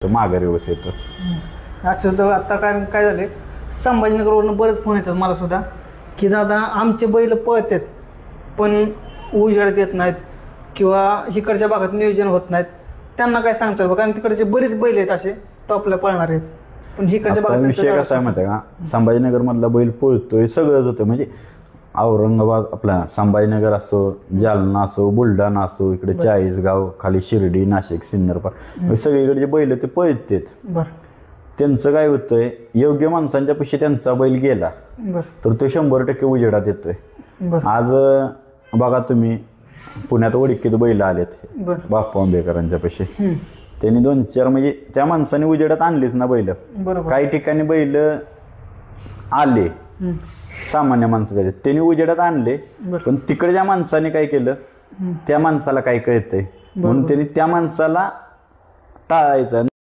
माघारी व्यवस्थित येतो. असं तर आता काय काय झाले, संभाजीनगरवरून बरेच फोन येतात मला सुद्धा की दादा आमचे बैल पळतात पण उजेडात येत नाहीत किंवा इकडच्या भागात नियोजन होत नाहीत. त्यांना काय सांगतात बघा, कारण तिकडचे बरेच बैल आहेत असे टॉपला पळणार आहेत पण इकडच्या भागात विषय कसा आहे माहिती आहे का, संभाजीनगर मधला बैल पळतोय सगळंच होतं. म्हणजे औरंगाबाद आपला संभाजीनगर असो, जालना असो, बुलढाणा असो, इकडे चाळीसगाव खाली शिर्डी, नाशिक, सिन्नरपार सगळीकडे जे बैल ते पळतात. बरं त्यांचं काय होतंय, योग्य माणसांच्या पेशी त्यांचा बैल गेला बरं तर तो 100% उजेडात येतोय. बरं आज बघा तुम्ही पुण्यात ओळखीत बैल आलेत बरं बापू आंबेकरांच्या पेशी, त्यांनी 2-4 म्हणजे त्या माणसाने उजेडात आणलीच ना बैल. बरोबर. काही ठिकाणी बैल आले सामान्य माणसाचे त्यांनी उजेडात आणले पण तिकडच्या माणसाने काय केलं, त्या माणसाला काय कळतंय म्हणून त्यांनी त्या माणसाला टाळायचं.